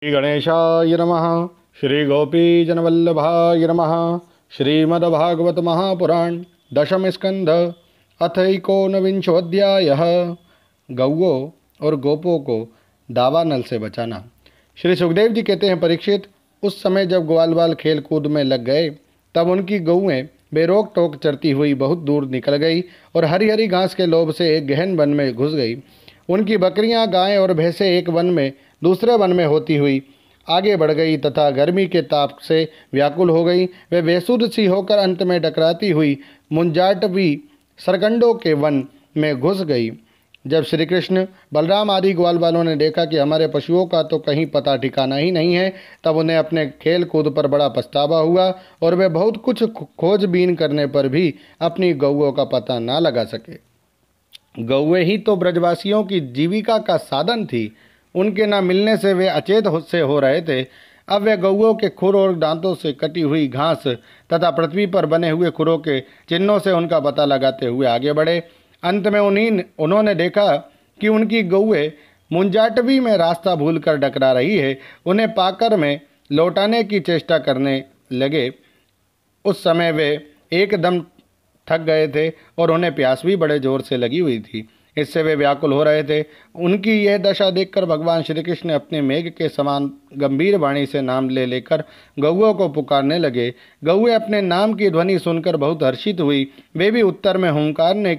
श्री गणेशाय नमः। श्री गोपीजनवल्लभाय नमः। श्रीमद्भागवत महापुराण दशम स्कंध अथ एकोनविंशोऽध्यायः। गौओं और गोपों को दावानल से बचाना। श्री सुखदेव जी कहते हैं, परीक्षित, उस समय जब ग्वाल बाल खेल कूद में लग गए तब उनकी गौएं बेरोक टोक चरती हुई बहुत दूर निकल गई और हरी हरी घास के लोभ से एक गहन वन में घुस गई। उनकी बकरियां, गायें और भैंसें एक वन में दूसरे वन में होती हुई आगे बढ़ गई तथा गर्मी के ताप से व्याकुल हो गई। वे बेसुध सी होकर अंत में टकराती हुई मुंजाटवी सरकंडों के वन में घुस गई। जब श्री कृष्ण, बलराम आदि ग्वाल वालों ने देखा कि हमारे पशुओं का तो कहीं पता ठिकाना ही नहीं है, तब उन्हें अपने खेल कूद पर बड़ा पछतावा हुआ और वे बहुत कुछ खोजबीन करने पर भी अपनी गौओं का पता ना लगा सके। गौएं ही तो ब्रजवासियों की जीविका का साधन थी। उनके न मिलने से वे अचेत से हो रहे थे। अब वे गौओं के खुर और दांतों से कटी हुई घास तथा पृथ्वी पर बने हुए खुरों के चिन्हों से उनका पता लगाते हुए आगे बढ़े। अंत में उन्होंने देखा कि उनकी गौएं मुंजाटवी में रास्ता भूलकर डकरा रही है। उन्हें पाकर में लौटाने की चेष्टा करने लगे। उस समय वे एकदम थक गए थे और उन्हें प्यास भी बड़े जोर से लगी हुई थी। इससे वे व्याकुल हो रहे थे। उनकी यह दशा देखकर भगवान श्री कृष्ण अपने मेघ के समान गंभीर वाणी से नाम ले लेकर गौओं को पुकारने लगे। गौएं अपने नाम की ध्वनि सुनकर बहुत हर्षित हुई। वे भी उत्तर में हुंकारने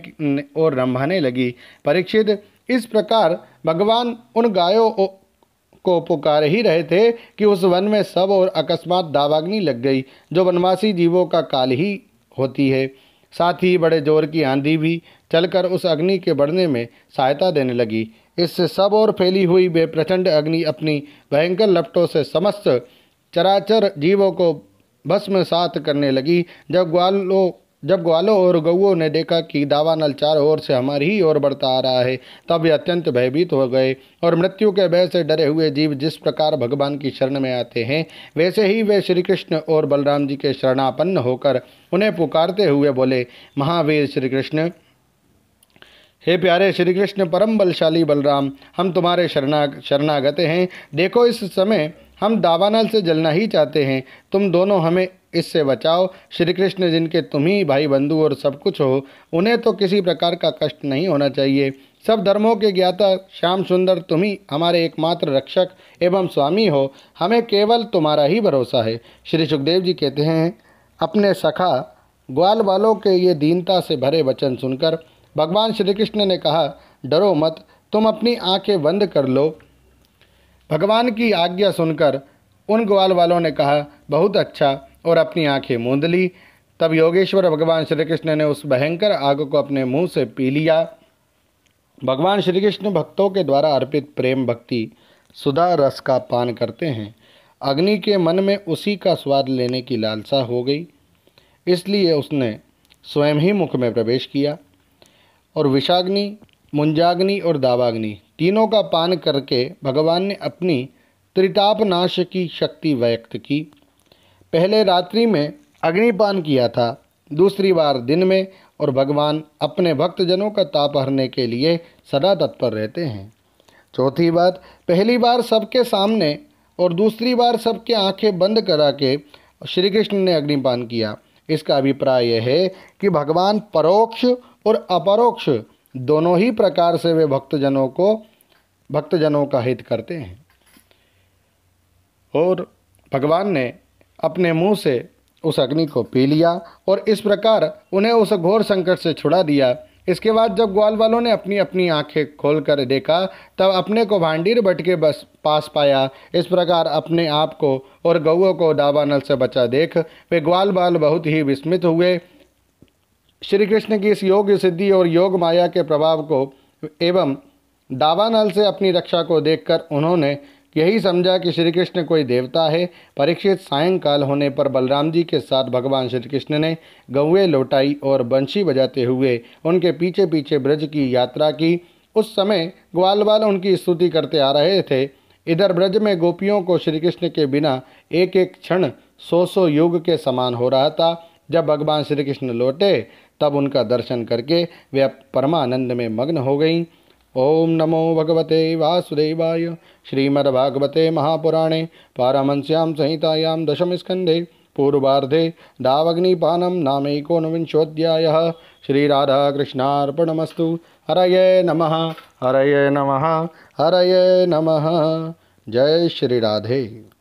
और रंभाने लगी। परीक्षित, इस प्रकार भगवान उन गायों को पुकार ही रहे थे कि उस वन में सब और अकस्मात दावाग्नि लग गई, जो वनवासी जीवों का काल ही होती है। साथ ही बड़े जोर की आंधी भी चलकर उस अग्नि के बढ़ने में सहायता देने लगी। इससे सब और फैली हुई वे प्रचंड अग्नि अपनी भयंकर लपटों से समस्त चराचर जीवों को भस्मसात करने लगी। जब ग्वालों और गौओं ने देखा कि दावानल चारों ओर से हमारी ही ओर बढ़ता आ रहा है, तब वे अत्यंत भयभीत हो गए और मृत्यु के भय से डरे हुए जीव जिस प्रकार भगवान की शरण में आते हैं, वैसे ही वे श्री कृष्ण और बलराम जी के शरणापन्न होकर उन्हें पुकारते हुए बोले, महावीर श्री कृष्ण, हे प्यारे श्री कृष्ण, परम बलशाली बलराम, हम तुम्हारे शरणागत हैं। देखो, इस समय हम दावानल से जलना ही चाहते हैं। तुम दोनों हमें इससे बचाओ। श्री कृष्ण, जिनके तुम ही भाई बंधु और सब कुछ हो, उन्हें तो किसी प्रकार का कष्ट नहीं होना चाहिए। सब धर्मों के ज्ञाता श्याम सुंदर तुम ही हमारे एकमात्र रक्षक एवं स्वामी हो। हमें केवल तुम्हारा ही भरोसा है। श्री सुखदेव जी कहते हैं, अपने सखा ग्वाल वालों के ये दीनता से भरे वचन सुनकर भगवान श्री कृष्ण ने कहा, डरो मत, तुम अपनी आंखें बंद कर लो। भगवान की आज्ञा सुनकर उन ग्वाल वालों ने कहा, बहुत अच्छा, और अपनी आंखें मूंद ली। तब योगेश्वर भगवान श्री कृष्ण ने उस भयंकर आग को अपने मुंह से पी लिया। भगवान श्री कृष्ण भक्तों के द्वारा अर्पित प्रेम भक्ति सुधा रस का पान करते हैं। अग्नि के मन में उसी का स्वाद लेने की लालसा हो गई, इसलिए उसने स्वयं ही मुख में प्रवेश किया और विषाग्नि, मुंजाग्नि और दावाग्नि तीनों का पान करके भगवान ने अपनी त्रितापनाश की शक्ति व्यक्त की। पहले रात्रि में अग्निपान किया था, दूसरी बार दिन में, और भगवान अपने भक्तजनों का ताप हरने के लिए सदा तत्पर रहते हैं। चौथी बात, पहली बार सबके सामने और दूसरी बार सबके आंखें बंद करा के श्री कृष्ण ने अग्निपान किया। इसका अभिप्राय यह है कि भगवान परोक्ष और अपरोक्ष दोनों ही प्रकार से वे भक्तजनों का हित करते हैं। और भगवान ने अपने मुंह से उस अग्नि को पी लिया और इस प्रकार उन्हें उस घोर संकट से छुड़ा दिया। इसके बाद जब ग्वाल वालों ने अपनी अपनी आंखें खोलकर देखा, तब अपने को भांडीर भट्ट के पास पाया। इस प्रकार अपने आप को और गौओं को दावानल से बचा देख वे ग्वाल बाल बहुत ही विस्मित हुए। श्री कृष्ण की इस योग सिद्धि और योग माया के प्रभाव को एवं दावानल से अपनी रक्षा को देखकर उन्होंने यही समझा कि श्री कृष्ण कोई देवता है। परीक्षित, सायंकाल होने पर बलराम जी के साथ भगवान श्री कृष्ण ने गौएं लौटाई और बंशी बजाते हुए उनके पीछे पीछे ब्रज की यात्रा की। उस समय ग्वाल बाल उनकी स्तुति करते आ रहे थे। इधर ब्रज में गोपियों को श्री कृष्ण के बिना एक एक क्षण 100 युग के समान हो रहा था। जब भगवान श्री कृष्ण लौटे, तब उनका दर्शन करके वे परमानंद में मग्न हो गईं। ओम नमो भगवते वासुदेवाय। श्रीमद्भागवते महापुराणे पारमहंस्यां संहितायां दशमस्कन्धे पूर्वार्धे दावग्निपानं नामैकोनविंशोऽध्यायः। श्रीराधाकृष्णार्पणमस्तु। हरये नमः, हरये नमः, हरये नमः। जय श्री राधे।